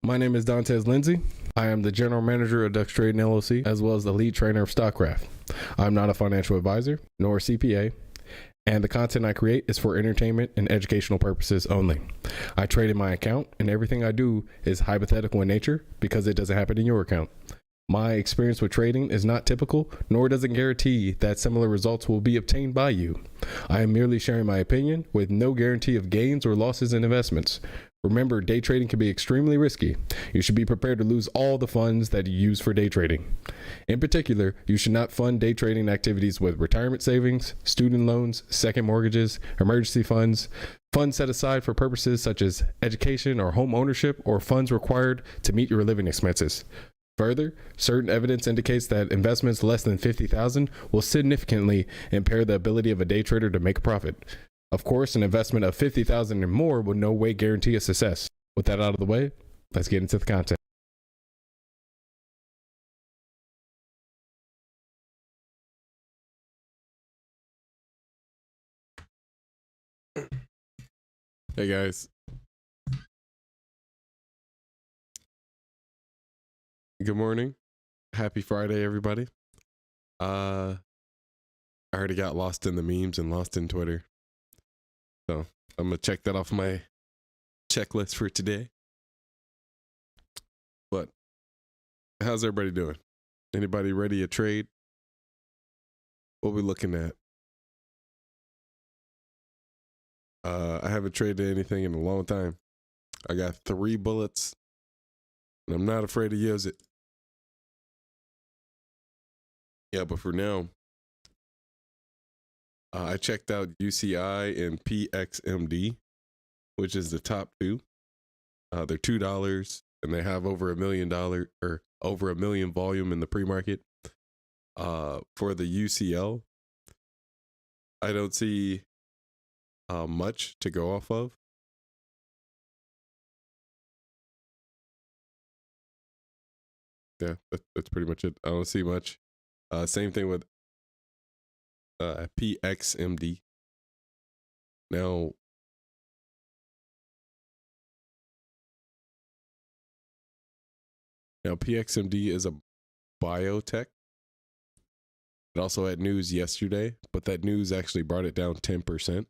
My name is Dontez Lindsay. I am the general manager of Ducks Trading LLC, as well as the lead trainer of StockCraft. I'm not a financial advisor, nor a CPA, and the content I create is for entertainment and educational purposes only. I trade in my account, and everything I do is hypothetical in nature because it doesn't happen in your account. My experience with trading is not typical, nor does it guarantee that similar results will be obtained by you. I am merely sharing my opinion with no guarantee of gains or losses in investments. Remember, day trading can be extremely risky. You should be prepared to lose all the funds that you use for day trading. In particular, you should not fund day trading activities with retirement savings, student loans, second mortgages, emergency funds, funds set aside for purposes such as education or home ownership, or funds required to meet your living expenses. Further, certain evidence indicates that investments less than $50,000 will significantly impair the ability of a day trader to make a profit. Of course, an investment of $50,000 or more will no way guarantee a success. With that out of the way, let's get into the content. Hey guys. Good morning. Happy Friday, everybody. I already got lost in the memes and lost in Twitter. So I'm gonna check that off my checklist for today. But how's everybody doing? Anybody ready to trade? What we looking at? I haven't traded anything in a long time. I got 3 bullets, and I'm not afraid to use it. Yeah, but for now, I checked out UCI and PXMD, which is the top 2. They're $2, and they have over $1 million or over 1 million volume in the pre-market. For the UCL, I don't see much to go off of. Yeah, that's pretty much it. I don't see much. Same thing with PXMD. Now, PXMD is a biotech. It also had news yesterday, but that news actually brought it down 10%.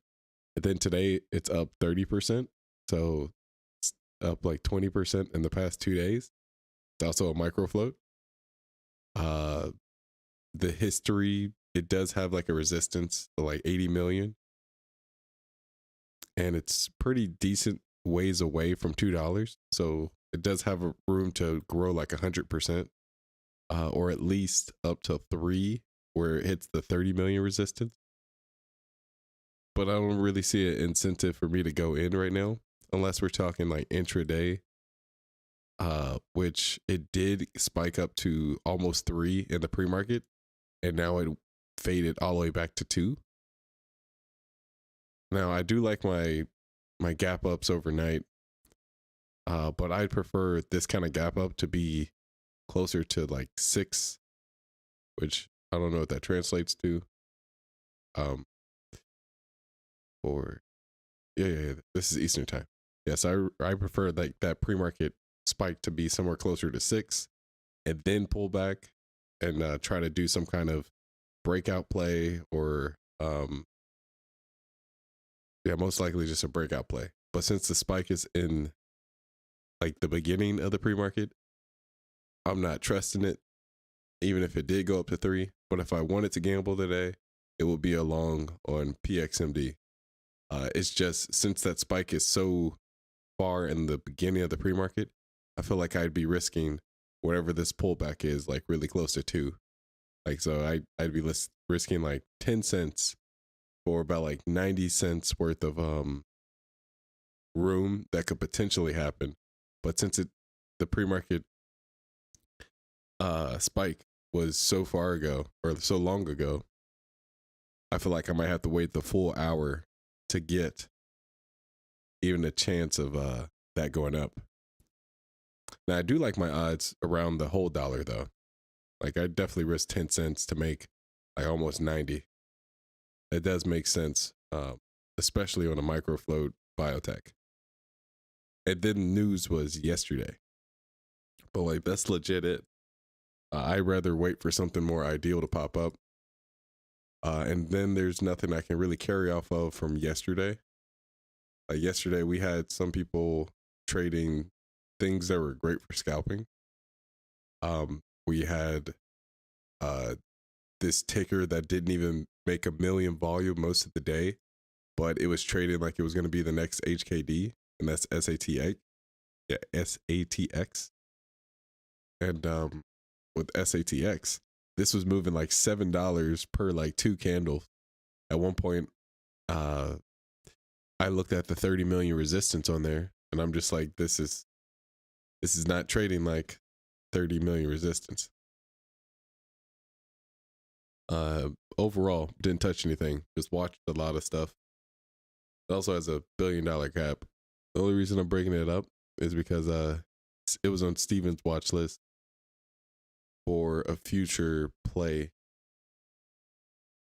And then today it's up 30%. So it's up like 20% in the past 2 days. It's also a micro float. The history, it does have like a resistance of like 80 million. And it's pretty decent ways away from $2. So it does have a room to grow like 100%, or at least up to 3, where it hits the 30 million resistance. But I don't really see an incentive for me to go in right now, unless we're talking like intraday, which it did spike up to almost 3 in the pre-market, and now it faded all the way back to 2. Now I do like my gap ups overnight, but I'd prefer this kind of gap up to be closer to like 6, which I don't know what that translates to. Or yeah, this is Eastern time. Yes, I prefer like that pre-market spike to be somewhere closer to 6, and then pull back and try to do some kind of breakout play, or most likely just a breakout play. But since the spike is in like the beginning of the pre-market, I'm not trusting it, even if it did go up to 3. But if I wanted to gamble today, it would be a long on PXMD. It's just, since that spike is so far in the beginning of the pre-market, I feel like I'd be risking whatever this pullback is, like really close to 2. Like, so I'd be risking like 10 cents for about like 90 cents worth of room that could potentially happen. But since the pre-market spike was so far ago, or so long ago, I feel like I might have to wait the full hour to get even a chance of that going up. Now, I do like my odds around the whole dollar, though. Like, I definitely risk 10 cents to make like almost 90. It does make sense, especially on a micro float biotech. And then news was yesterday. But like, that's legit it. I'd rather wait for something more ideal to pop up. And then there's nothing I can really carry off of from yesterday. Like yesterday, we had some people trading things that were great for scalping. We had this ticker that didn't even make a million volume most of the day, but it was trading like it was going to be the next HKD, and that's SATX. Yeah, SATX. And with SATX, this was moving like $7 per like 2 candles. At one point, I looked at the 30 million resistance on there, and I'm just like, this is not trading like 30 million resistance. Overall, didn't touch anything. Just watched a lot of stuff. It also has a $1 billion cap. The only reason I'm breaking it up is because it was on Steven's watch list for a future play.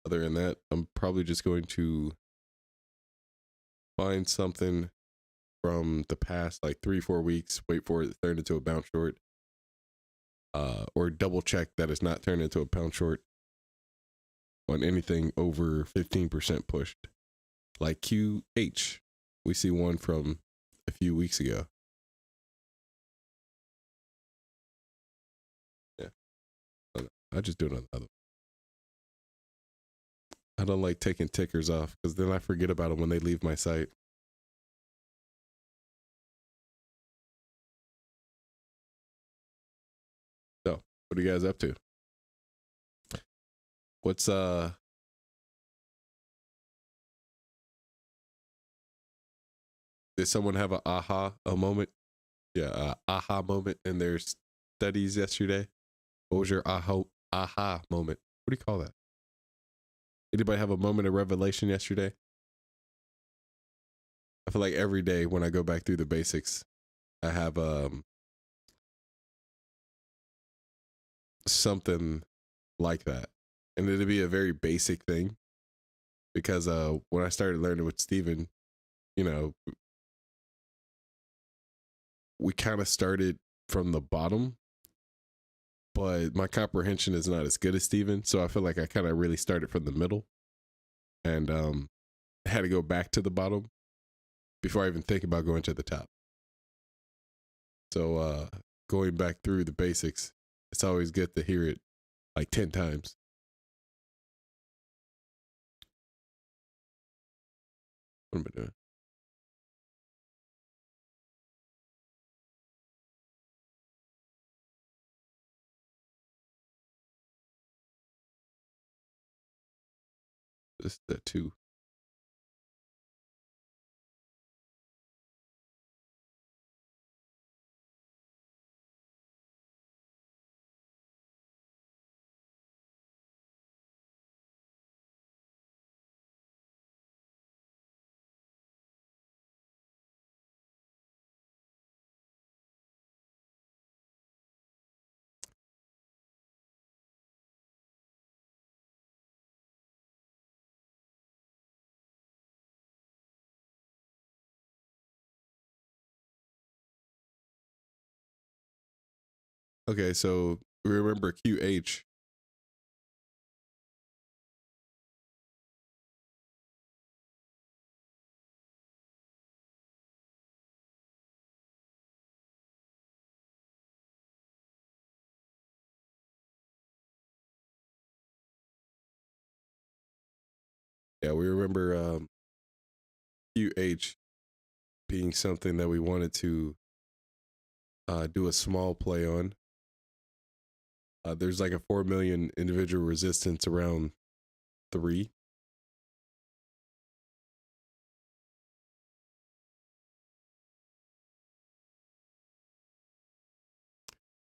Other than that, I'm probably just going to find something from the past like 3-4 weeks, wait for it to turn into a bounce short, or double check that it's not turned into a pound short on anything over 15% pushed. Like QH, we see one from a few weeks ago. Yeah, I just do another one. I don't like taking tickers off because then I forget about them when they leave my site. So, what are you guys up to? What's did someone have a moment? Yeah, aha moment in their studies yesterday? What was your aha moment? What do you call that? Anybody have a moment of revelation yesterday? I feel like every day when I go back through the basics, I have something like that. And it'd be a very basic thing because when I started learning with Steven, you know, we kind of started from the bottom, but my comprehension is not as good as Steven. So I feel like I kind of really started from the middle and had to go back to the bottom before I even think about going to the top. So going back through the basics, it's always good to hear it like 10 times. What am I doing? This is the 2. Okay, so remember QH. Yeah, we remember QH being something that we wanted to do a small play on. There's like a 4 million individual resistance around 3.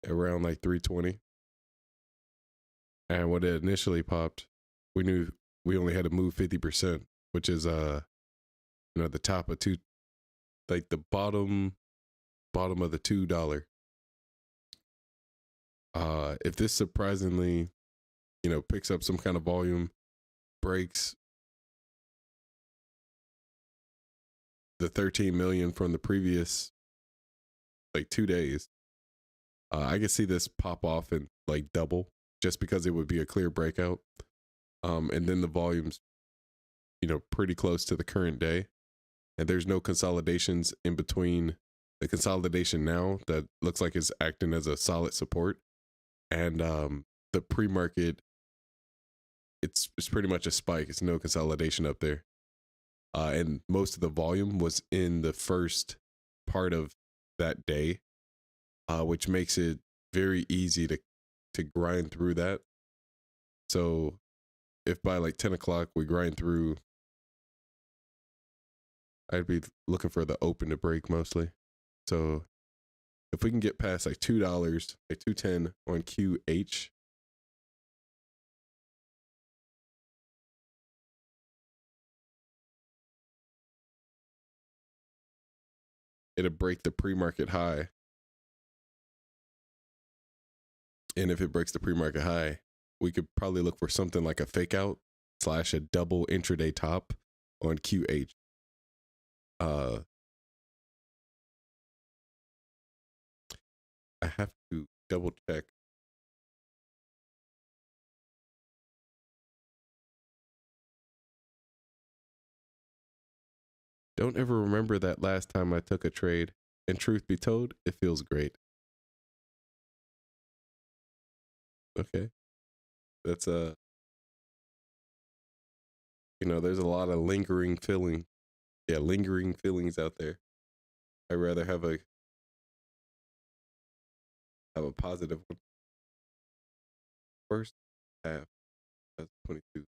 Around like 320. And when it initially popped, we knew we only had to move 50%, which is the top of 2, like the bottom of the $2. If this surprisingly, picks up some kind of volume, breaks the 13 million from the previous like 2 days, I could see this pop off and like double just because it would be a clear breakout. And then the volume's, pretty close to the current day. And there's no consolidations in between the consolidation now that looks like it's acting as a solid support. And the pre-market, it's pretty much a spike. It's no consolidation up there. And most of the volume was in the first part of that day, which makes it very easy to grind through that. So if by like 10 o'clock we grind through, I'd be looking for the open to break mostly. So if we can get past like $2, like 210 on QH, it'll break the pre-market high. And if it breaks the pre-market high, we could probably look for something like a fake out / a double intraday top on QH. I have to double check. Don't ever remember that last time I took a trade. And truth be told, it feels great. Okay. That's there's a lot of lingering feelings out there. I'd rather have a positive one. First half, that's 22.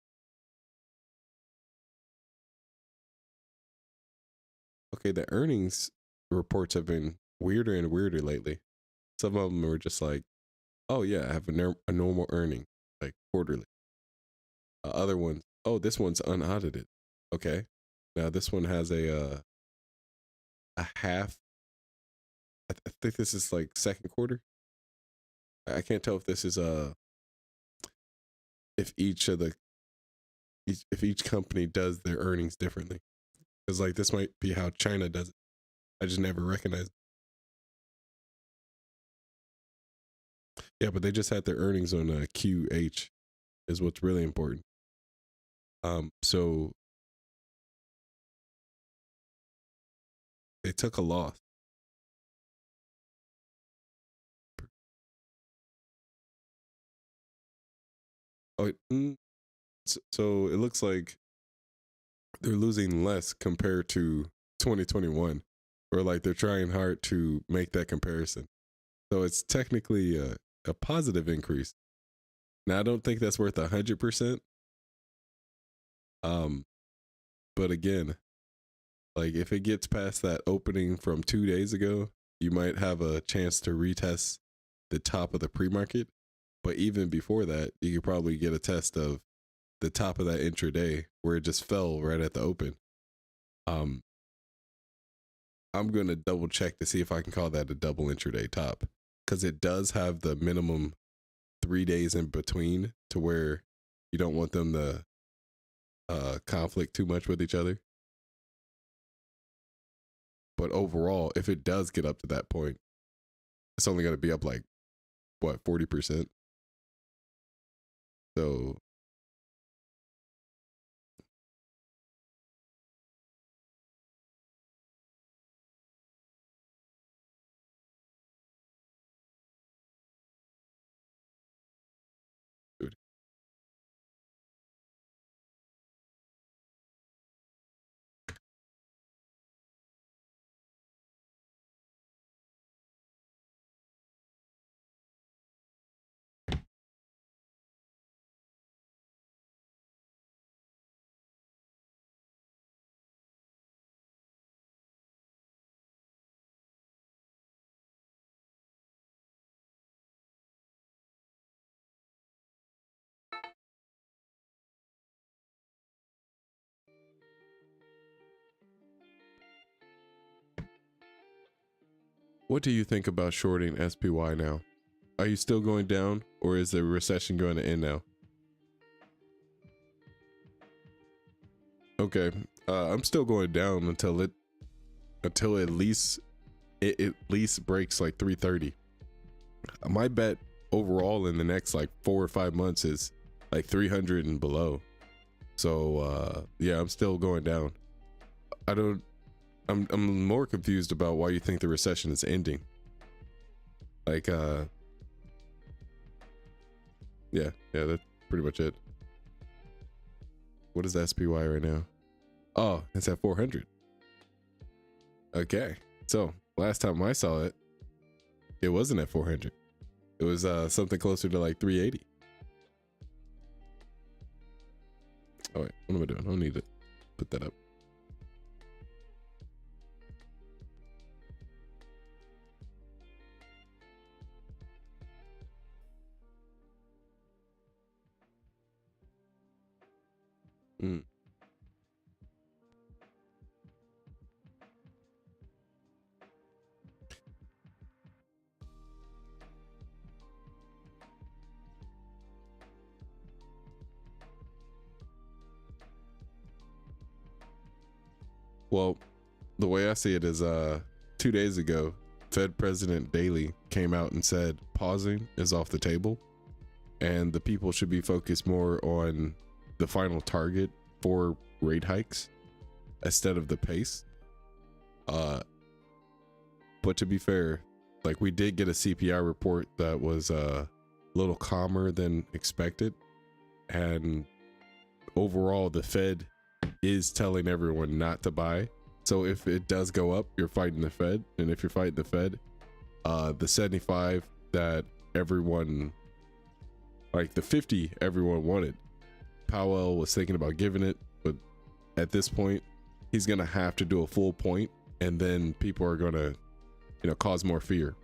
Okay, the earnings reports have been weirder and weirder lately. Some of them are just like, oh yeah, I have a normal earning, like quarterly. Other ones, oh, this one's unaudited. Okay, now this one has a half. I think this is like second quarter. I can't tell if this is if each company does their earnings differently, because like this might be how China does it. I just never recognized. Yeah, but they just had their earnings on QH, is what's really important. So they took a loss. Oh, so it looks like they're losing less compared to 2021, or like they're trying hard to make that comparison. So it's technically a positive increase. Now I don't think that's worth 100%. But again, like if it gets past that opening from 2 days ago, you might have a chance to retest the top of the pre-market. But even before that, you could probably get a test of the top of that intraday where it just fell right at the open. I'm going to double check to see if I can call that a double intraday top, because it does have the minimum 3 days in between to where you don't want them to conflict too much with each other. But overall, if it does get up to that point, it's only going to be up like, what, 40%? So dude. What do you think about shorting SPY now? Are you still going down, or is the recession going to end now? Okay, I'm still going down until at least breaks like 330. My bet overall in the next like 4 or 5 months is like 300 and below. So yeah, I'm still going down. I'm more confused about why you think the recession is ending. Like yeah, that's pretty much it. What is the SPY right now? Oh, it's at 400. Okay, so last time I saw it, it wasn't at 400. It was something closer to like 380. Oh wait, what am I doing? I don't need to put that up. Well, the way I see it is 2 days ago, Fed President Daly came out and said pausing is off the table and the people should be focused more on the final target for rate hikes instead of the pace. But to be fair, like we did get a CPI report that was a little calmer than expected, and overall the Fed is telling everyone not to buy. So if it does go up, you're fighting the Fed, and if you're fighting the Fed, the 75 that everyone, like the 50 everyone wanted, Powell was thinking about giving it, but at this point he's gonna have to do a full point, and then people are gonna, cause more fear.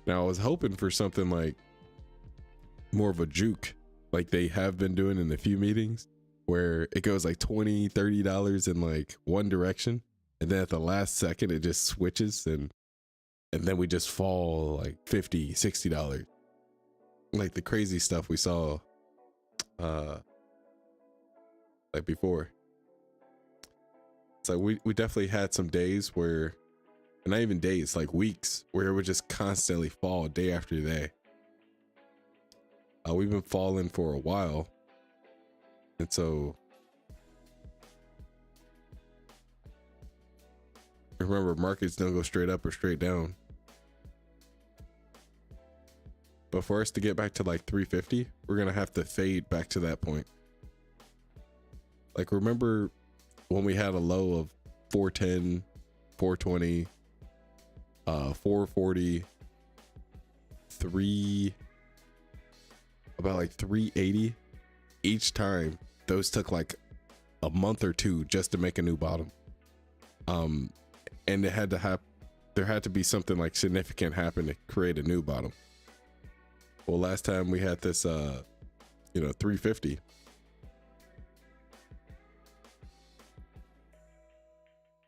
Now I was hoping for something like more of a juke, like they have been doing in a few meetings, where it goes like $20-$30 in like one direction, and then at the last second it just switches, and then we just fall like $50-$60, like the crazy stuff we saw like before. So we definitely had some days where, and not even days, like weeks, where it would just constantly fall day after day. We've been falling for a while, and so remember, markets don't go straight up or straight down. But for us to get back to like 350, we're gonna have to fade back to that point. Like, remember when we had a low of 410, 420, 440, about like 380. Each time those took like a month or two just to make a new bottom. And it had to happen. There had to be something like significant happen to create a new bottom. Well, last time we had this 350.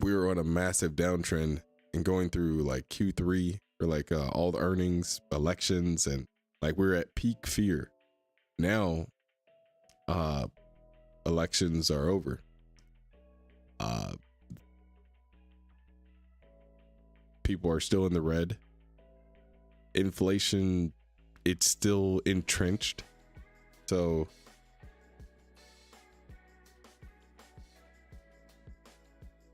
We were on a massive downtrend and going through like Q3 or like all the earnings, elections, and like we were at peak fear. Now elections are over. People are still in the red. Inflation, it's still entrenched. So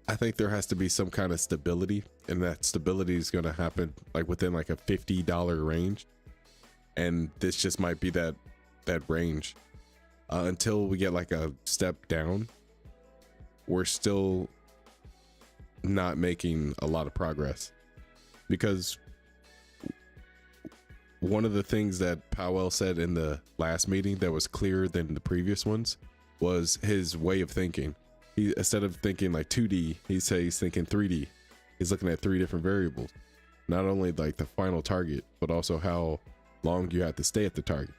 I think there has to be some kind of stability, and that stability is going to happen like within like a $50 range. And this just might be that range. Until we get like a step down, we're still not making a lot of progress, because one of the things that Powell said in the last meeting that was clearer than the previous ones was his way of thinking. He, instead of thinking like 2D, he's thinking 3D. He's looking at 3 different variables, not only like the final target, but also how long you have to stay at the target.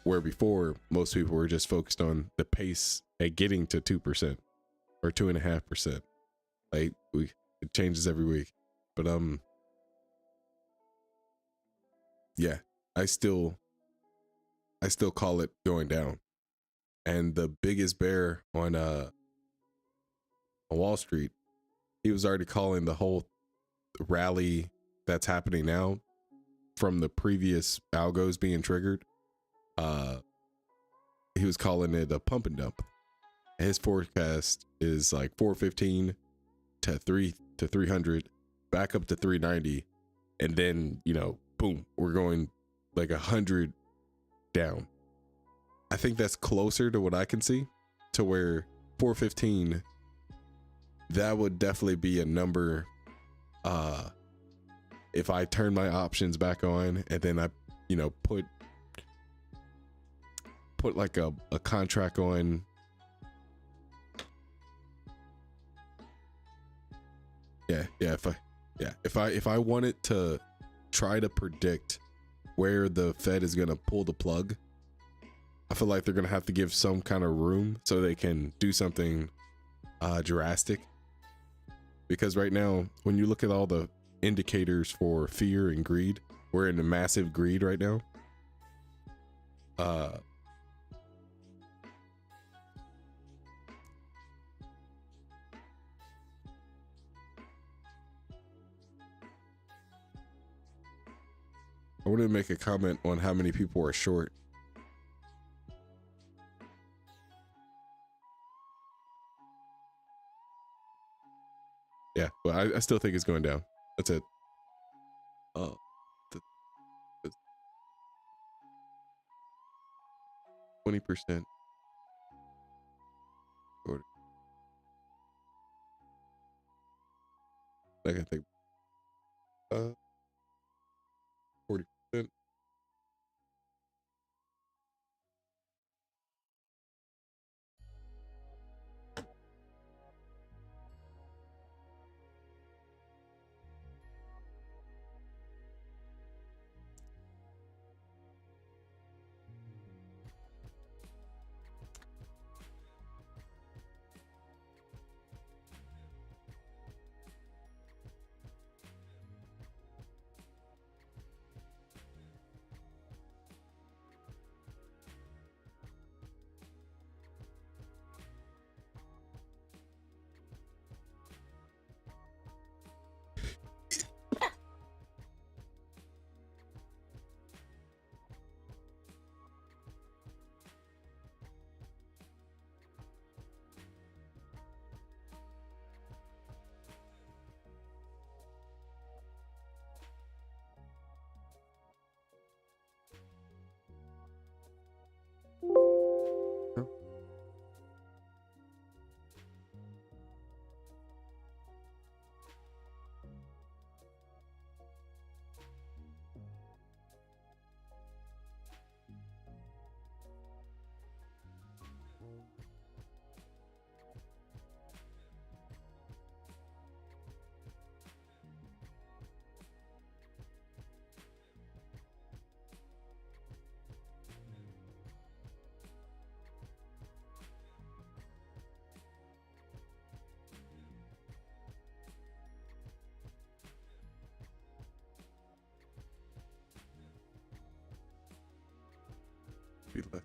Where before, most people were just focused on the pace at getting to 2% or 2.5%. Like it changes every week, but yeah, I still call it going down. And the biggest bear on Wall Street, he was already calling the whole rally that's happening now from the previous algos being triggered, he was calling it a pump and dump. His forecast is like 415 to 300, back up to 390, and then, you know, boom, we're going like 100 down. I think that's closer to what I can see, to where 415, that would definitely be a number. If I turn my options back on and then I, you know, put like a contract on, if I wanted to try to predict where the Fed is going to pull the plug, I feel like they're going to have to give some kind of room so they can do something drastic. Because right now, when you look at all the indicators for fear and greed, we're in a massive greed right now. I wanted to make a comment on how many people are short. Yeah, but I still think it's going down. That's it. Oh, 20%. Like I think 40%. Be left.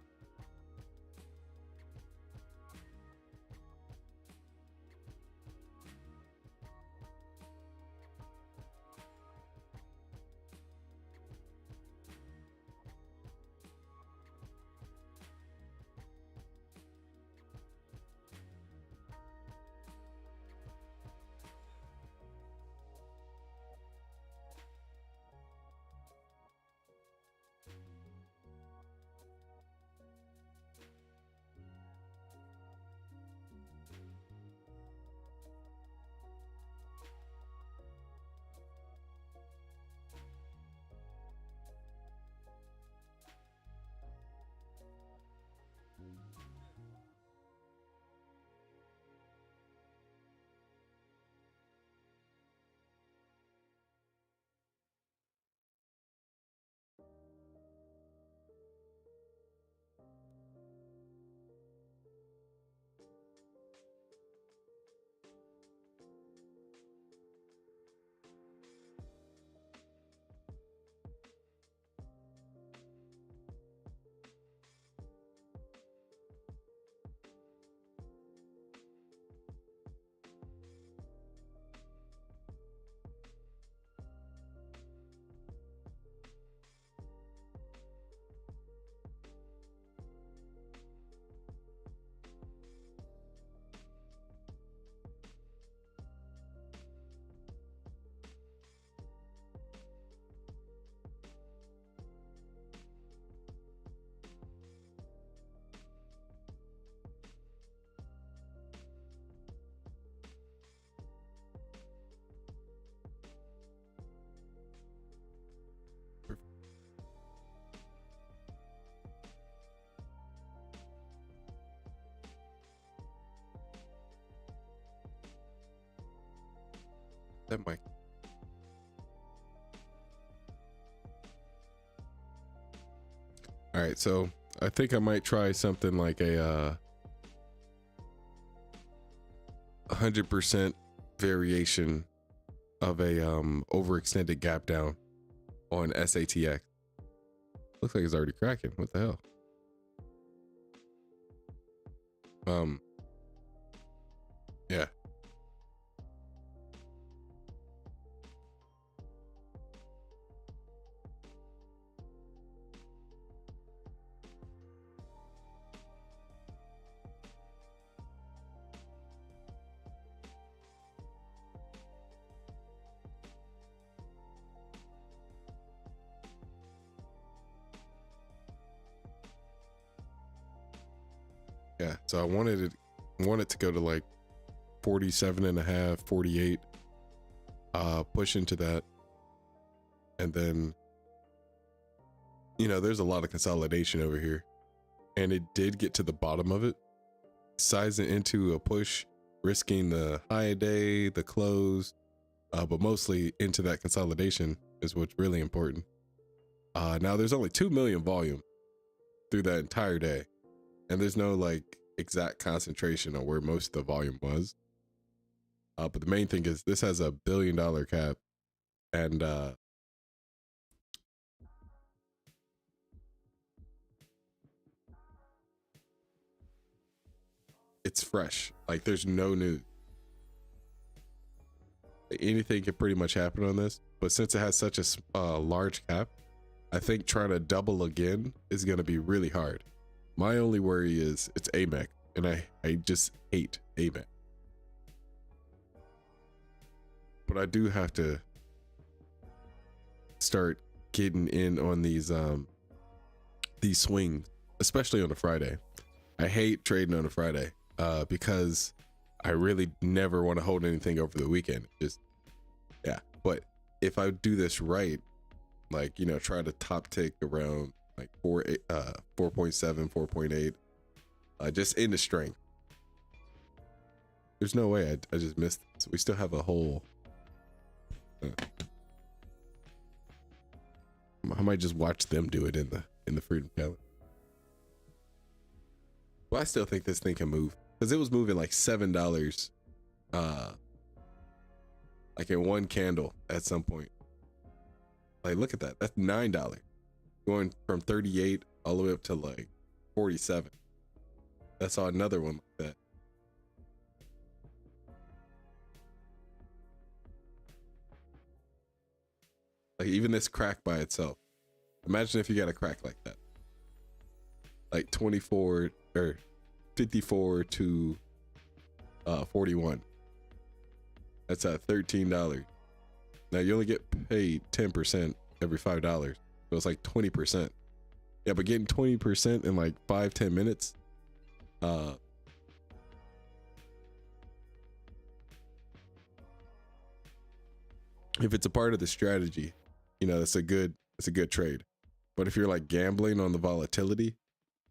that mic. All right, so I think I might try something like a 100% variation of a overextended gap down on SATX. Looks like it's already cracking. What the hell? Yeah. Yeah, so I wanted it to go to like 47 and a half, 48, push into that. And then, you know, there's a lot of consolidation over here, and it did get to the bottom of it, size it into a push, risking the high day, the close, but mostly into that consolidation is what's really important. Now there's only 2 million volume through that entire day, and there's no like exact concentration on where most of the volume was. But the main thing is this has $1 billion cap, and it's fresh. Like there's no news. Anything can pretty much happen on this, but since it has such a large cap, I think trying to double again is going to be really hard. My only worry is it's AMEC, and I just hate AMEC. But I do have to start getting in on these swings, especially on a Friday. I hate trading on a Friday because I really never want to hold anything over the weekend. Just, yeah. But if I do this right, like, you know, try to top tick around like 4.7, 4.8, just into strength. There's no way I just missed this. We still have a whole. I might just watch them do it in the Freedom Challenge. Well, I still think this thing can move because it was moving like $7, like in one candle at some point. Like, look at that. That's $9 going from 38 all the way up to like 47. I saw another one like that. Like even this crack by itself. Imagine if you got a crack like that. Like 24 or 54 to 41. That's at $13. Now you only get paid 10% every $5. So it's like 20%. Yeah, but getting 20% in like 5-10 minutes. If it's a part of the strategy, you know, it's a good trade. But if you're like gambling on the volatility,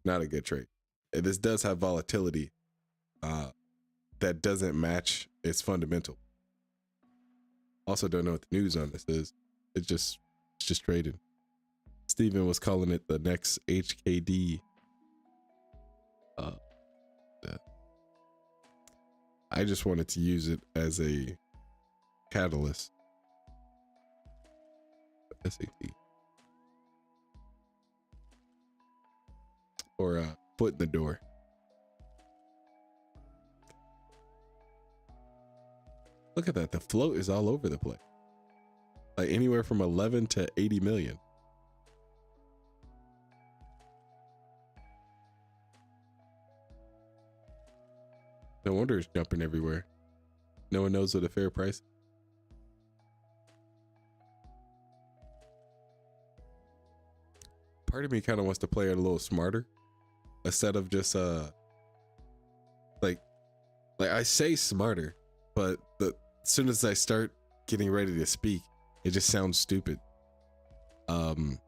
not a good trade. And this does have volatility that doesn't match its fundamental. Also don't know what the news on this is. It's just trading. Steven was calling it the next HKD. I just wanted to use it as a catalyst. SAT. Or a foot in the door. Look at that. The float is all over the place. Like anywhere from 11 to 80 million. No wonder it's jumping everywhere. No one knows what a fair price is. Part of me kind of wants to play it a little smarter instead of just like I say smarter, but as soon as I start getting ready to speak, it just sounds stupid. Because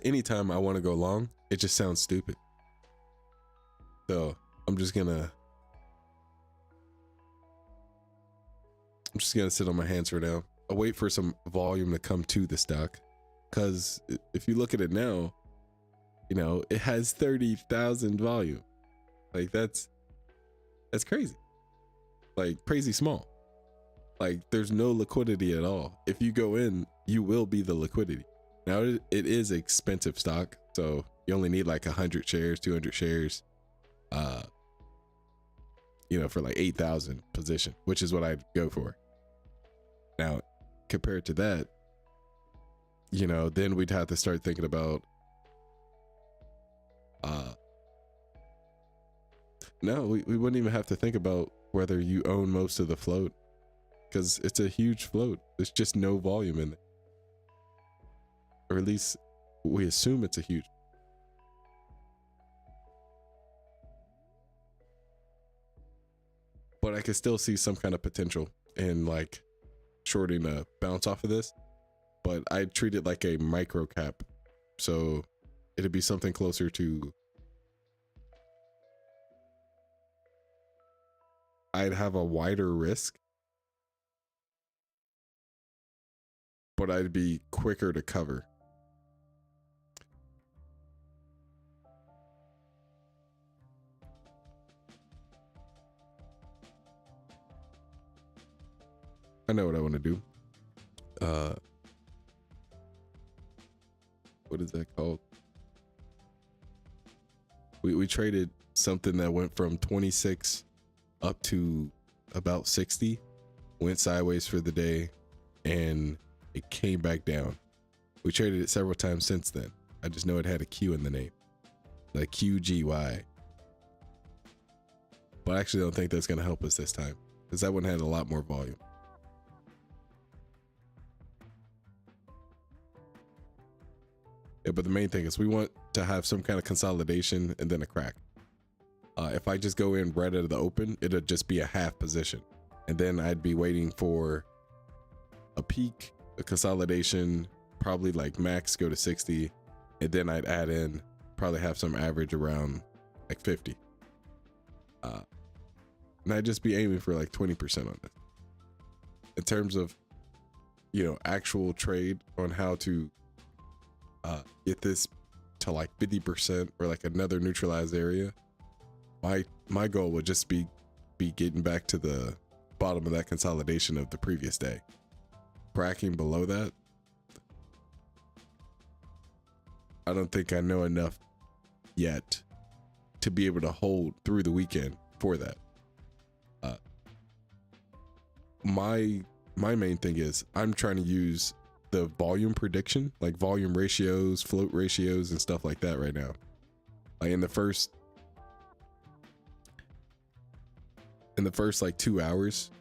anytime I want to go long, it just sounds stupid. So I'm just gonna I'm just gonna sit on my hands for now. I'll wait for some volume to come to the stock, because if you look at it now, you know, it has 30,000 volume. Like that's crazy. Like crazy small. Like there's no liquidity at all. If you go in, you will be the liquidity. Now it is expensive stock, so you only need like 100 shares, 200 shares, you know, for like 8,000 position, which is what I'd go for. Now, compared to that, you know, then we'd have to start thinking about, no, we wouldn't even have to think about whether you own most of the float, because it's a huge float. There's just no volume in it. Or at least we assume it's a huge. But I could still see some kind of potential in like shorting a bounce off of this. But I treat it like a micro cap. So it'd be something closer to, I'd have a wider risk, but I'd be quicker to cover. I know what I want to do. What is that called? We traded something that went from 26 up to about 60, went sideways for the day, and it came back down. We traded it several times since then. I just know it had a Q in the name, like QGY. But I actually don't think that's going to help us this time, because that one had a lot more volume. Yeah, but the main thing is we want to have some kind of consolidation and then a crack. If I just go in right out of the open, it'll just be a half position. And then I'd be waiting for a peak, a consolidation, probably like max go to 60. And then I'd add in, probably have some average around like 50. And I'd just be aiming for like 20% on it. In terms of, you know, actual trade on how to get this to like 50% or like another neutralized area, my goal would just be getting back to the bottom of that consolidation of the previous day. Cracking below that, I don't think I know enough yet to be able to hold through the weekend for that. My main thing is I'm trying to use the volume prediction, like volume ratios, float ratios, and stuff like that right now. Like in the first like 2 hours,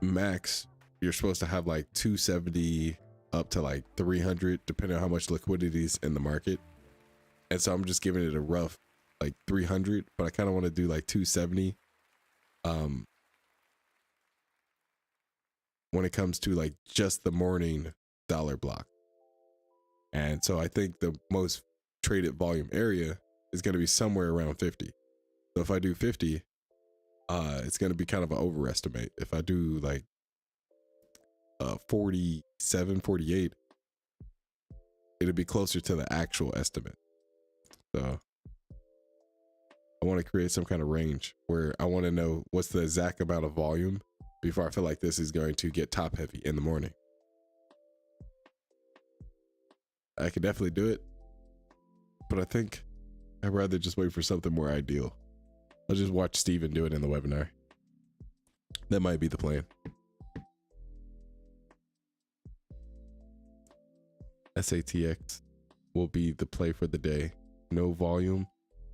max, you're supposed to have like 270 up to like 300, depending on how much liquidity is in the market. And so I'm just giving it a rough like 300, but I kind of want to do like 270 when it comes to like just the morning dollar block. And so I think the most traded volume area is going to be somewhere around 50. So if I do 50, it's going to be kind of an overestimate. If I do like 47, 48, it'll be closer to the actual estimate. So I want to create some kind of range where I want to know what's the exact amount of volume before I feel like this is going to get top heavy in the morning. I could definitely do it, but I think I'd rather just wait for something more ideal. I'll just watch Steven do it in the webinar. That might be the plan. SATX will be the play for the day. No volume.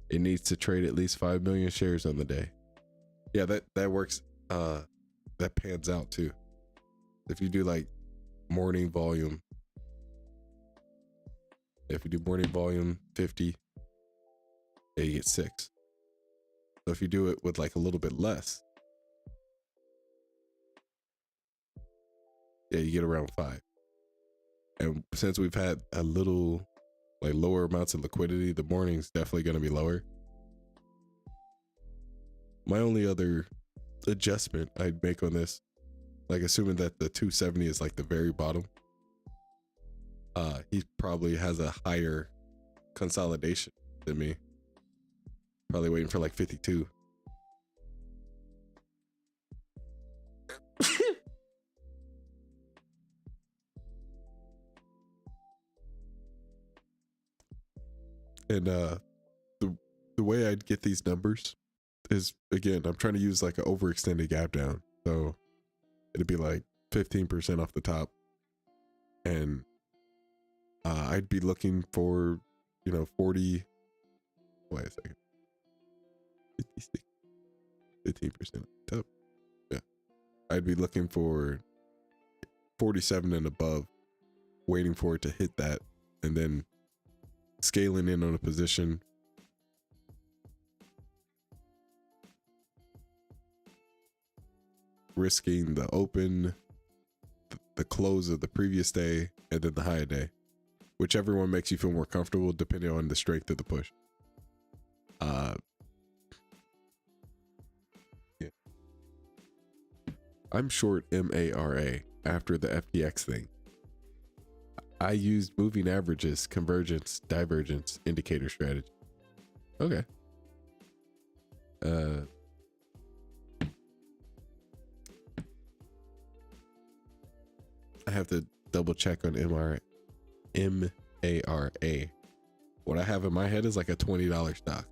It needs to trade at least 5 million shares on the day. Yeah, that works. That pans out too. If you do like morning volume, if you do morning volume 50, yeah, you get 6. So if you do it with like a little bit less, yeah, you get around 5. And since we've had a little like lower amounts of liquidity, the morning's definitely going to be lower. My only other adjustment I'd make on this, like assuming that the 270 is like the very bottom, he probably has a higher consolidation than me. Probably waiting for like 52. And the way I'd get these numbers is, again, I'm trying to use like an overextended gap down. So it'd be like 15% off the top. And I'd be looking for, 40, wait a second, 56, 15% off the top. Yeah. I'd be looking for 47 and above, waiting for it to hit that, and then scaling in on a position. Risking the open, the close of the previous day, and then the high day, whichever one makes you feel more comfortable depending on the strength of the push. Yeah. I'm short MARA after the FTX thing. I used moving averages, convergence, divergence, indicator strategy. Okay. I have to double check on MARA. What I have in my head is like a $20 stock.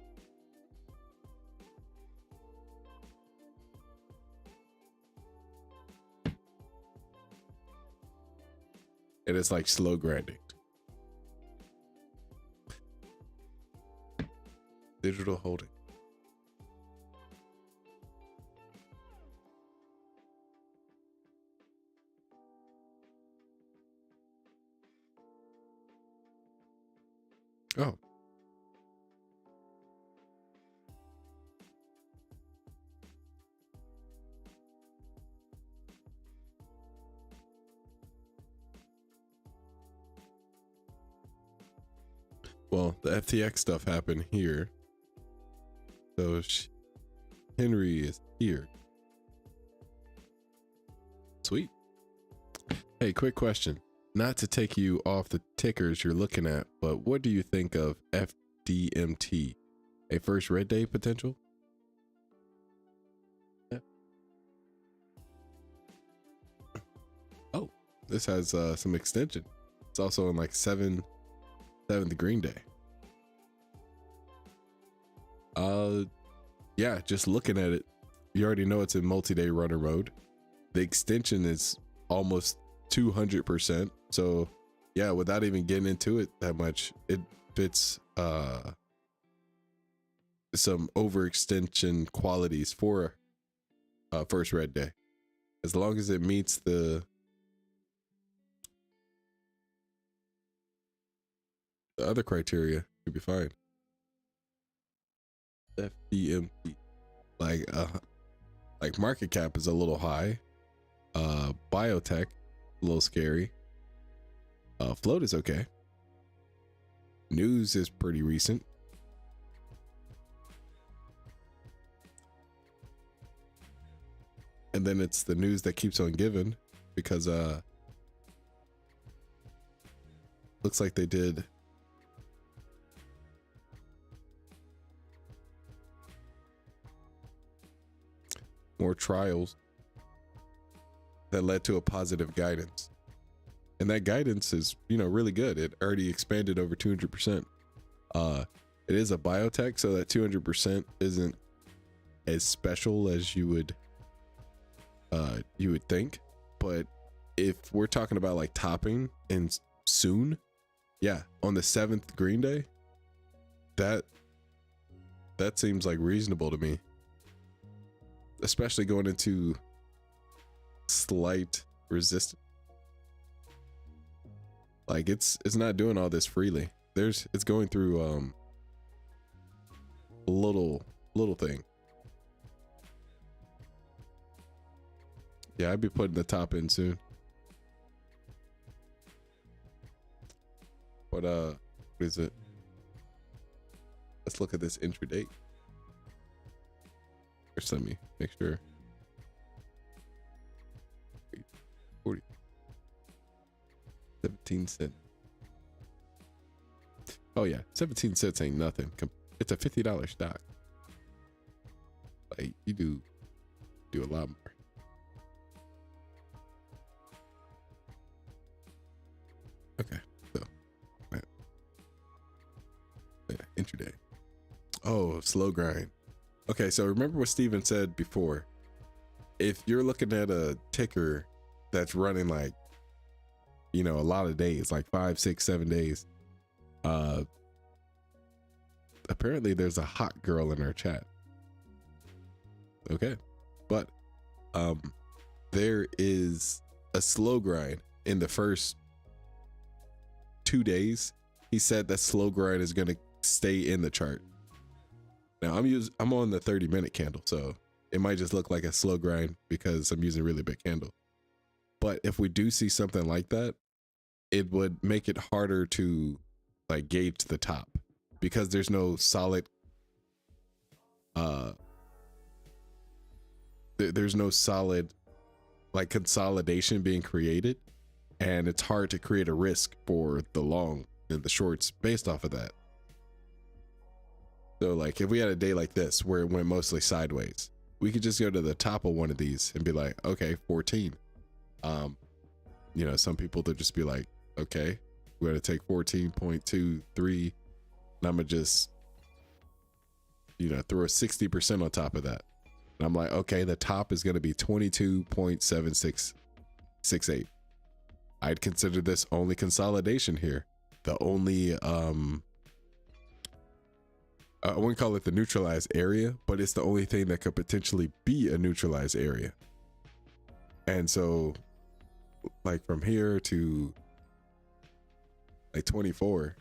And it's like slow grinding. Digital holding. Oh. Well, the FTX stuff happened here. So Henry is here. Sweet. Hey, quick question. Not to take you off the tickers you're looking at, but what do you think of FDMT? A first red day potential? Yeah. Oh, this has some extension. It's also in like seventh green day. Yeah, just looking at it, you already know it's in multi-day runner mode. The extension is almost 200%. So yeah, without even getting into it that much, it fits some overextension qualities for first red day. As long as it meets the other criteria, you'll be fine. FDMT, like market cap is a little high. Biotech, a little scary. Float is okay. News is pretty recent. And then it's the news that keeps on giving, because looks like they did more trials that led to a positive guidance. And that guidance is, really good. It already expanded over 200%. It is a biotech, so that 200% isn't as special as you would think. But if we're talking about like topping and soon, yeah, on the 7th green day, that seems like reasonable to me, especially going into slight resistance. Like it's not doing all this freely. It's going through a little thing. Yeah, I'd be putting the top in soon. What is it? Let's look at this intraday. First, let me make sure. 17 cents. Oh yeah, 17 cents ain't nothing. It's a $50 stock. Like you do a lot more. Okay, so yeah, intraday. Oh, slow grind. Okay, so remember what Steven said before. If you're looking at a ticker that's running like, you know, a lot of days, like 5, 6, 7 days, apparently there's a hot girl in our chat. Okay, but there is a slow grind in the first 2 days. He said that slow grind is going to stay in the chart. Now I'm on the 30-minute candle, so it might just look like a slow grind because I'm using a really big candle. But if we do see something like that, it would make it harder to like gauge the top because there's no solid there's no solid like consolidation being created, and it's hard to create a risk for the long and the shorts based off of that. So like if we had a day like this where it went mostly sideways, we could just go to the top of one of these and be like, okay, 14. You know, some people they'll just be like, okay, we're gonna take 14.23 and I'm gonna just, you know, throw a 60% on top of that. And I'm like, okay, the top is gonna be 22.7668. I'd consider this only consolidation here. The only I wouldn't call it the neutralized area, but it's the only thing that could potentially be a neutralized area. And so like from here to like 24,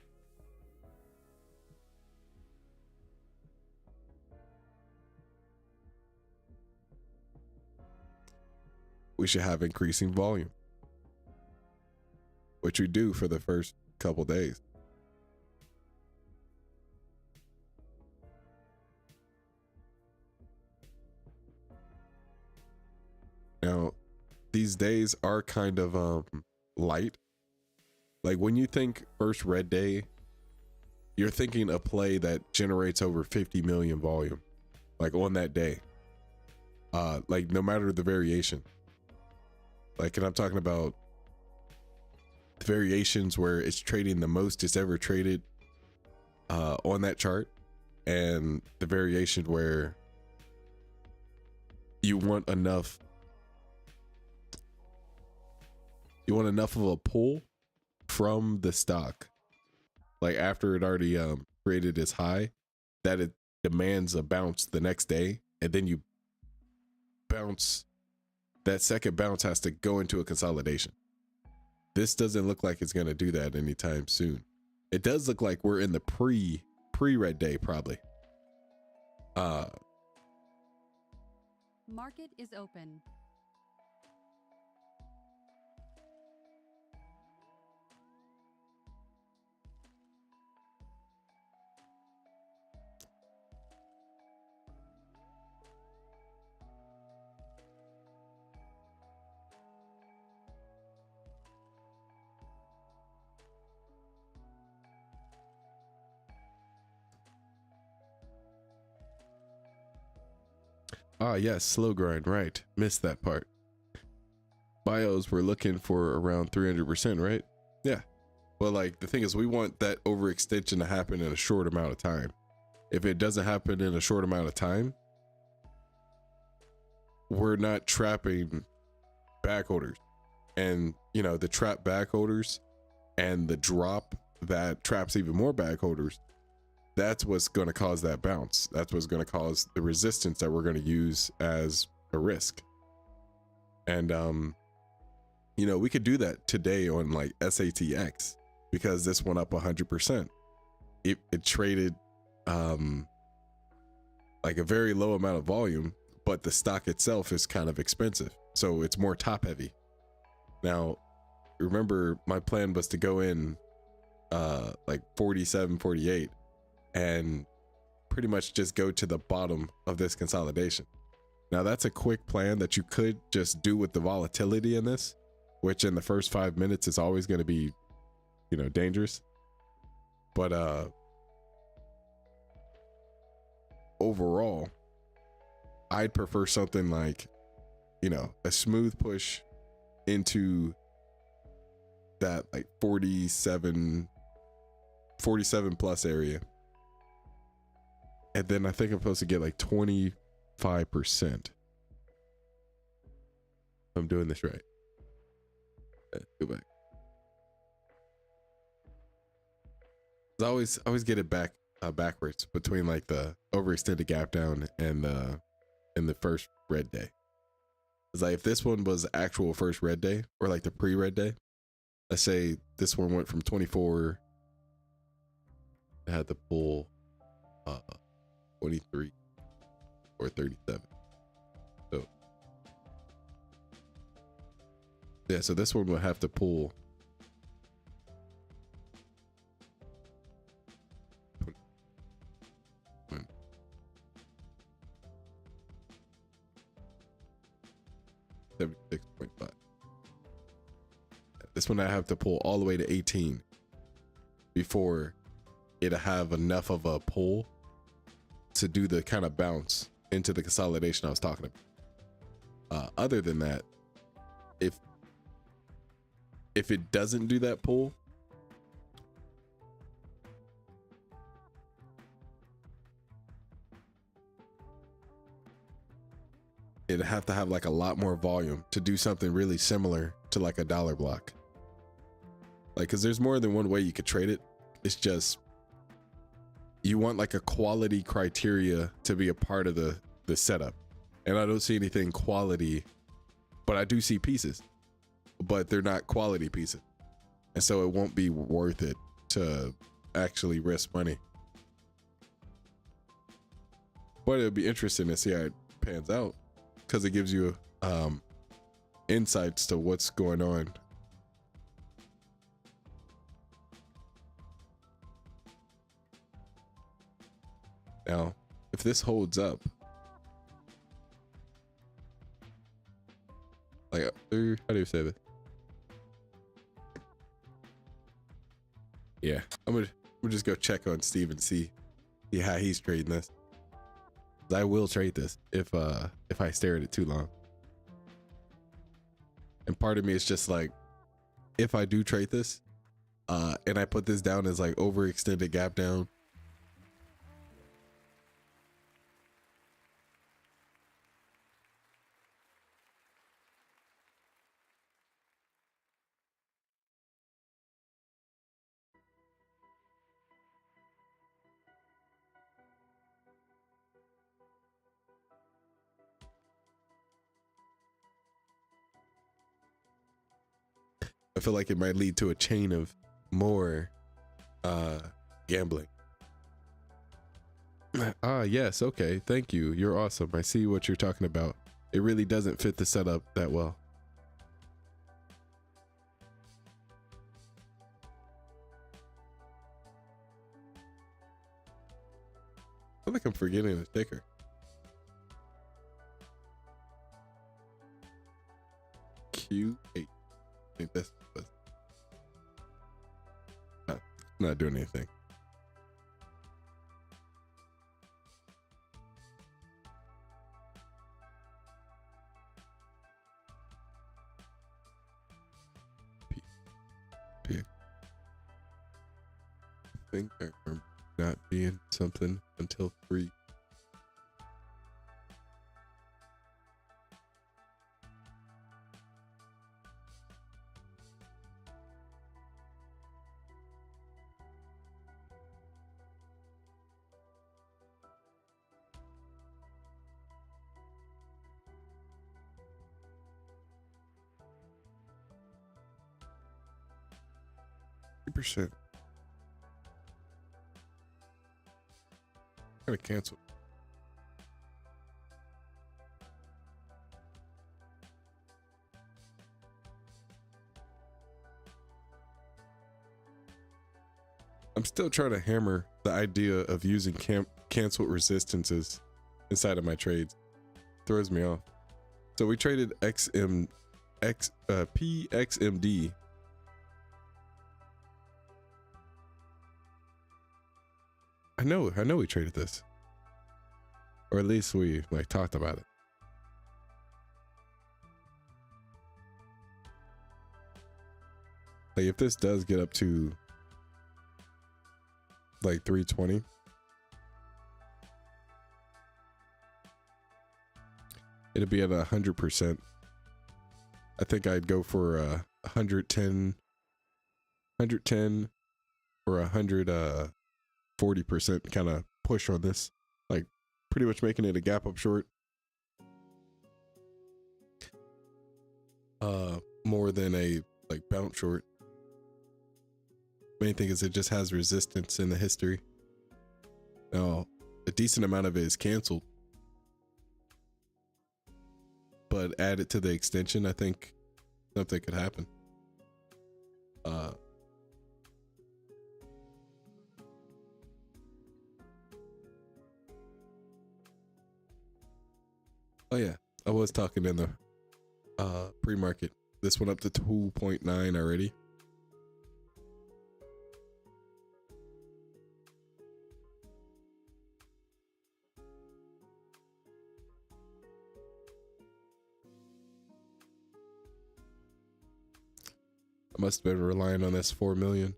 we should have increasing volume, which we do for the first couple days. Now, these days are kind of light. Like when you think first red day, you're thinking a play that generates over 50 million volume, like on that day. Like no matter the variation. Like, and I'm talking about the variations where it's trading the most it's ever traded on that chart, and the variation where you want enough of a pull from the stock, like after it already created its high, that it demands a bounce the next day, and then you bounce. That second bounce has to go into a consolidation. This doesn't look like it's going to do that anytime soon. It does look like we're in the pre-red day probably. Market is open. Ah, yes, slow grind, right. Missed that part. Bios we're looking for around 300%, right? Yeah. But like the thing is, we want that overextension to happen in a short amount of time. If it doesn't happen in a short amount of time, we're not trapping back orders. And, you know, the trap back orders and the drop that traps even more back orders, that's what's going to cause that bounce. That's what's going to cause the resistance that we're going to use as a risk. And, you know, we could do that today on like SATX because this went up 100%. It traded like a very low amount of volume, but the stock itself is kind of expensive. So it's more top heavy. Now, remember my plan was to go in like 47, 48 and pretty much just go to the bottom of this consolidation. Now that's a quick plan that you could just do with the volatility in this, which in the first 5 minutes is always going to be, you know, dangerous. But overall, I'd prefer something like, you know, a smooth push into that like 47 plus area. And then I think I'm supposed to get like 25%. I'm doing this right. Go back. I always get it back backwards between like the overextended gap down and the first red day. It's like if this one was actual first red day or like the pre-red day, let's say this one went from 24, I had to pull 23 or 37. So yeah, so this one would have to pull 76.5. This one I have to pull all the way to 18 before it'll have enough of a pull to do the kind of bounce into the consolidation I was talking about. Other than that, if it doesn't do that pull, it'd have to have like a lot more volume to do something really similar to like a dollar block. Like, cause there's more than one way you could trade it. It's just, you want like a quality criteria to be a part of the setup. And I don't see anything quality, but I do see pieces, but they're not quality pieces. And so it won't be worth it to actually risk money. But it'll be interesting to see how it pans out, because it gives you insights to what's going on. Now, if this holds up, like, how do you say this? Yeah, I'm gonna just go check on Steve and see how he's trading this. I will trade this if I stare at it too long. And part of me is just like, if I do trade this, and I put this down as like overextended gap down, I feel like it might lead to a chain of more gambling. Yes, okay, thank you, you're awesome, I see what you're talking about. It really doesn't fit the setup that well. I feel like I'm forgetting a sticker. Q8. I think that's not doing anything. P. I think I remember not being something until 3. Percent. I'm gonna cancel. I'm still trying to hammer the idea of using canceled resistances inside of my trades. Throws me off. So we traded XM PXMD. I know we traded this, or at least we like talked about it. Like if this does get up to like 320, it'll be at 100%. I think I'd go for 110 or 140% kind of push on this, like pretty much making it a gap up short. More than a like bounce short. Main thing is it just has resistance in the history. Now, a decent amount of it is canceled, but add it to the extension, I think something could happen. Oh yeah, I was talking in the pre-market. This went up to 2.9 already. I must have been relying on this 4 million.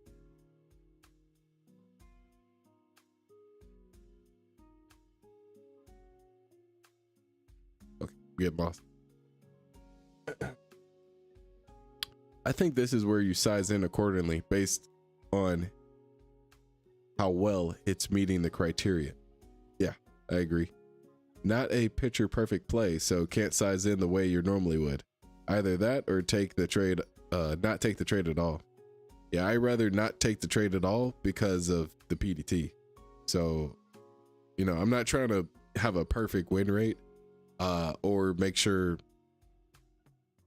Okay, we get lost. I think this is where you size in accordingly based on how well it's meeting the criteria. Yeah, I agree. Not a picture perfect play, so can't size in the way you normally would. Either that or take the trade, not take the trade at all. Yeah, I'd rather not take the trade at all because of the PDT. So, you know, I'm not trying to have a perfect win rate or make sure,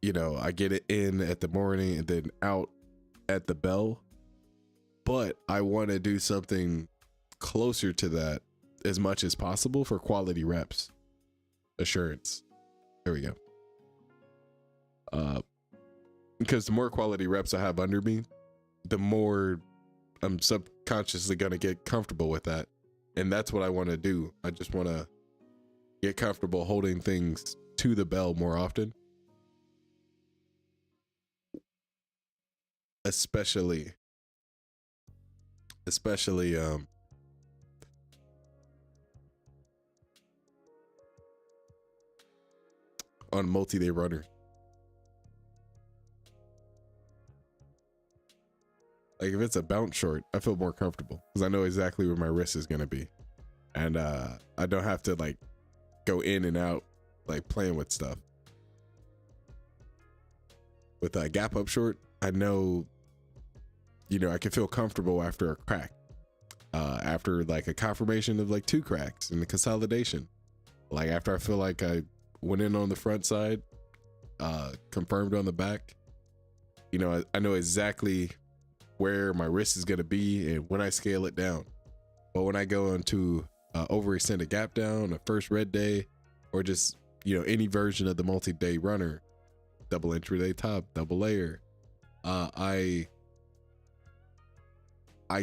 you know, I get it in at the morning and then out at the bell. But I want to do something closer to that as much as possible for quality reps. Assurance. There we go. Because the more quality reps I have under me, the more I'm subconsciously going to get comfortable with that. And that's what I want to do. I just want to get comfortable holding things to the bell more often. Especially on multi-day runner. Like if it's a bounce short, I feel more comfortable because I know exactly where my risk is going to be. And I don't have to like go in and out like playing with stuff. With a gap up short, I know, you know, I can feel comfortable after a crack. After like a confirmation of like 2 cracks in the consolidation. Like after I feel like I went in on the front side, confirmed on the back, you know, I know exactly where my risk is going to be and when I scale it down. But when I go into overextended gap down, a first red day, or just, you know, any version of the multi-day runner, double intraday top, double layer, I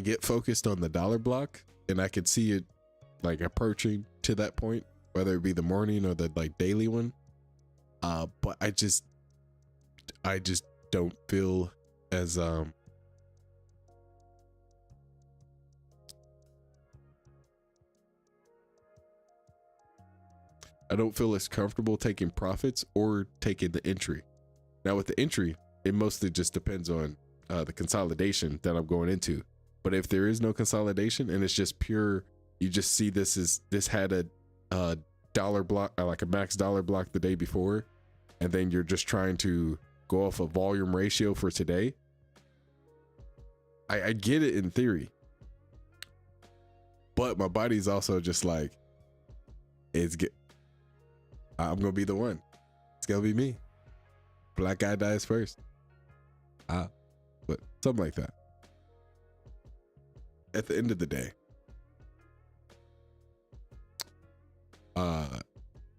get focused on the dollar block and I could see it like approaching to that point, whether it be the morning or the like daily one. But I just don't feel as I don't feel as comfortable taking profits or taking the entry. Now with the entry, it mostly just depends on the consolidation that I'm going into. But if there is no consolidation and it's just pure, you just see this had a dollar block, like a max dollar block the day before, and then you're just trying to go off a volume ratio for today. I get it in theory, but my body's also just like, I'm gonna be the one. It's gonna be me. Black guy dies first. But something like that. At the end of the day,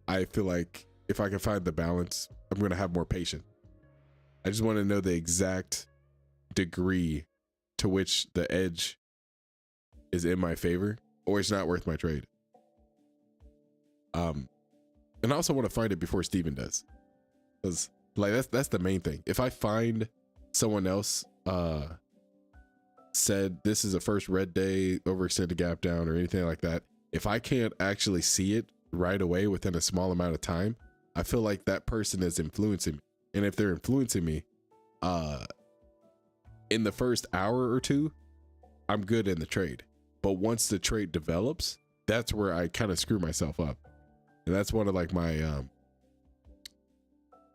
I feel like if I can find the balance, I'm gonna have more patience. I just want to know the exact degree to which the edge is in my favor, or it's not worth my trade. And I also want to find it before Steven does, because like that's the main thing. If I find someone else said this is a first red day, overextended gap down, or anything like that, if I can't actually see it right away within a small amount of time, I feel like that person is influencing me. And if they're influencing me in the first hour or two, I'm good in the trade. But once the trade develops, that's where I kind of screw myself up. And that's one of like my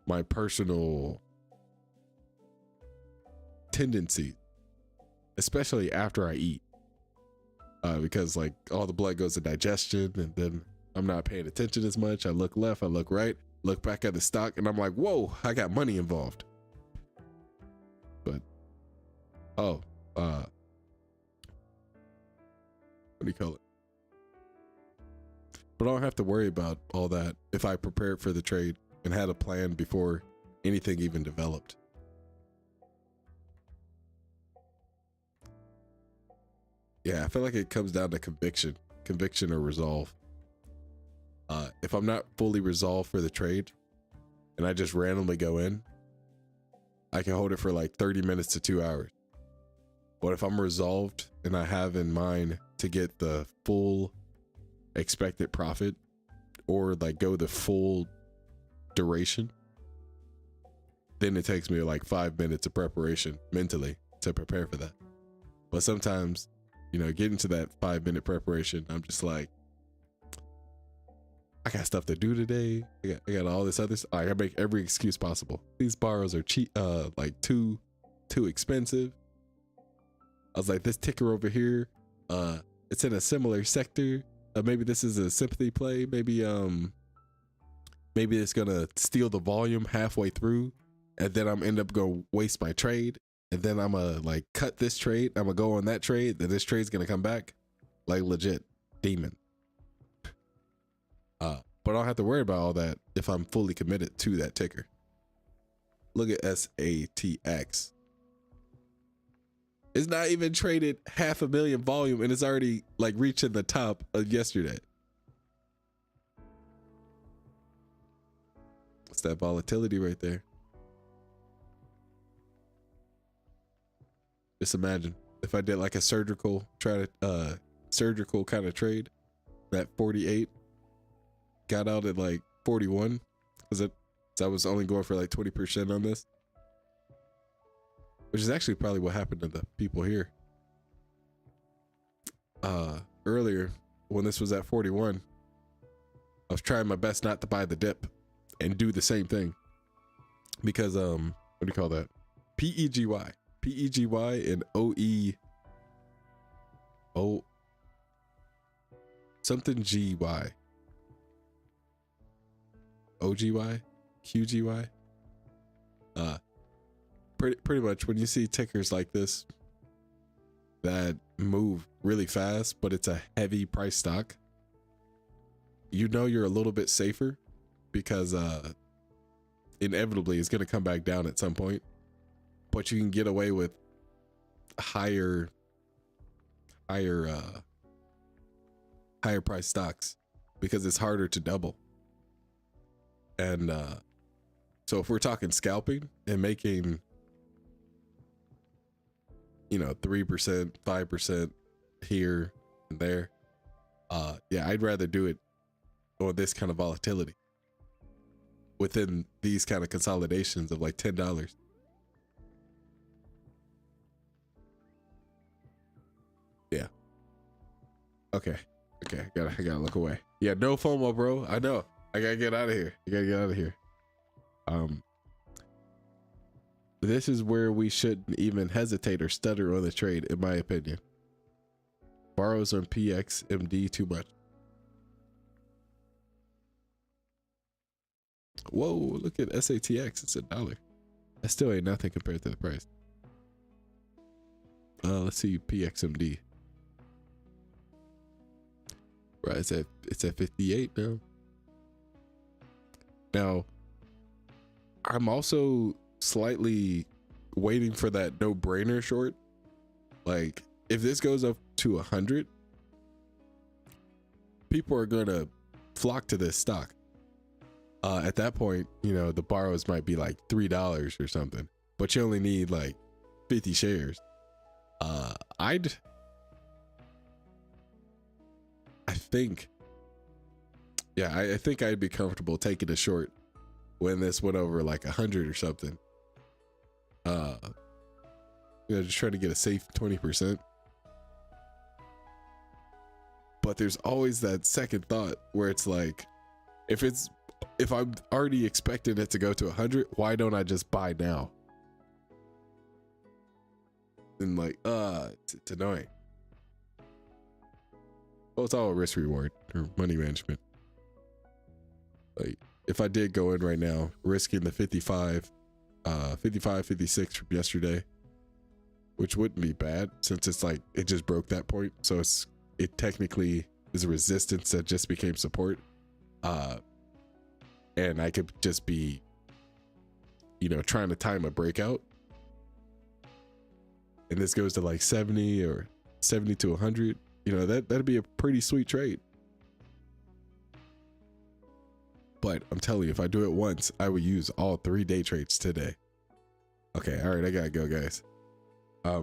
my personal tendency, especially after I eat, because like all the blood goes to digestion, and then I'm not paying attention as much. I look left, I look right, look back at the stock, and I'm like, whoa, I got money involved. But what do you call it? But I don't have to worry about all that if I prepared for the trade and had a plan before anything even developed. Yeah, I feel like it comes down to conviction or resolve. If I'm not fully resolved for the trade and I just randomly go in, I can hold it for like 30 minutes to 2 hours. But if I'm resolved and I have in mind to get the full expected profit, or like go the full duration, then it takes me like 5 minutes of preparation mentally to prepare for that. But sometimes, you know, getting to that 5 minute preparation, I'm just like, I got stuff to do today. I got all this other stuff. I make every excuse possible. These borrows are cheap, like too expensive. I was like, this ticker over here, it's in a similar sector. Maybe this is a sympathy play. Maybe it's gonna steal the volume halfway through, and then I'm end up gonna waste my trade, and then I'm gonna like cut this trade. I'm gonna go on that trade. Then this trade's gonna come back, like legit demon. But I don't have to worry about all that if I'm fully committed to that ticker. Look at SATX. It's not even traded 500,000 volume, and it's already like reaching the top of yesterday. It's that volatility right there. Just imagine if I did like a surgical kind of trade, that 48 got out at like 41, because I was only going for like 20% on this, which is actually probably what happened to the people here. Earlier when this was at 41, I was trying my best not to buy the dip and do the same thing, because what do you call that? PEGY and something GY. OGY, QGY. Pretty much when you see tickers like this that move really fast, but it's a heavy price stock, you know you're a little bit safer, because inevitably it's going to come back down at some point, but you can get away with higher price stocks because it's harder to double. And so if we're talking scalping and making, 3%, 5% here and there, yeah, I'd rather do it on this kind of volatility within these kind of consolidations of like $10. Yeah. Okay. I gotta look away. Yeah, no FOMO, bro. I know. I gotta get out of here. This is where we shouldn't even hesitate or stutter on the trade, in my opinion. Borrows on PXMD too much. Whoa, look at SATX. It's $1. That still ain't nothing compared to the price. Let's see PXMD. Right, it's at 58 now. Now, I'm also slightly waiting for that no-brainer short. Like, if this goes up to 100, people are gonna flock to this stock. At that point, you know, the borrows might be like $3 or something, but you only need like 50 shares. I think I'd be comfortable taking a short when this went over like 100 or something. Just trying to get a safe 20%. But there's always that second thought where it's like, if I'm already expecting it to go to 100, why don't I just buy now? And like, it's annoying. Well, it's all a risk reward or money management. Like, if I did go in right now, risking the 55, 56 from yesterday, which wouldn't be bad since it's like, it just broke that point. So it technically is a resistance that just became support. And I could just be, trying to time a breakout. And this goes to like 70 or 70 to 100, that'd be a pretty sweet trade. But I'm telling you, if I do it once, I would use all 3 day trades today. Okay, all right, I gotta go, guys. I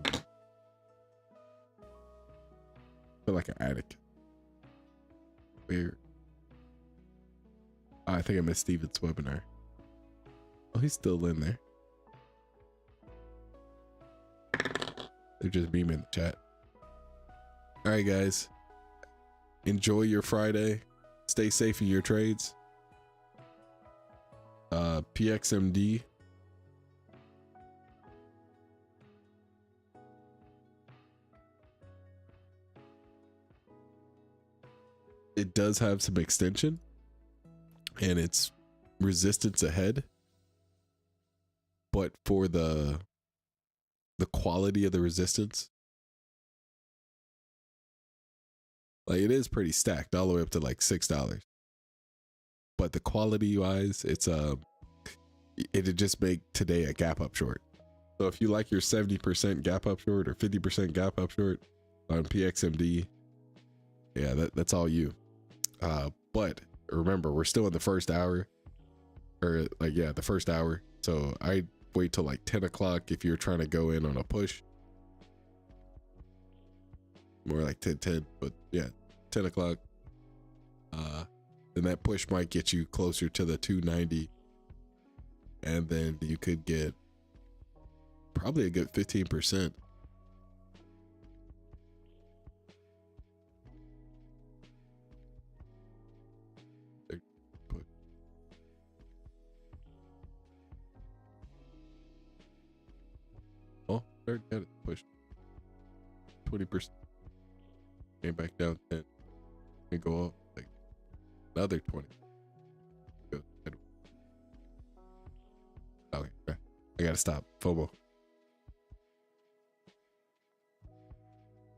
feel like an addict. Weird. I think I missed Steven's webinar. Oh, he's still in there. They're just beaming the chat. All right, guys. Enjoy your Friday. Stay safe in your trades. PXMD. It does have some extension and it's resistance ahead, but for the quality of the resistance, like, it is pretty stacked all the way up to like $6, but the quality wise, it'd just make today a gap up short. So if you like your 70% gap up short or 50% gap up short on PXMD, yeah, that's all you. But remember, we're still in the first hour, or like, yeah, the first hour. So I wait till like 10 o'clock if you're trying to go in on a push. More like 10, but yeah, 10 o'clock. Then that push might get you closer to the 290. And then you could get probably a good 15%. Oh, already got it pushed 20%. Came back down 10 and go up like another 20. Okay, I gotta stop. FOMO.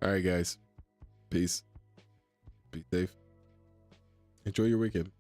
All right, guys. Peace. Be safe. Enjoy your weekend.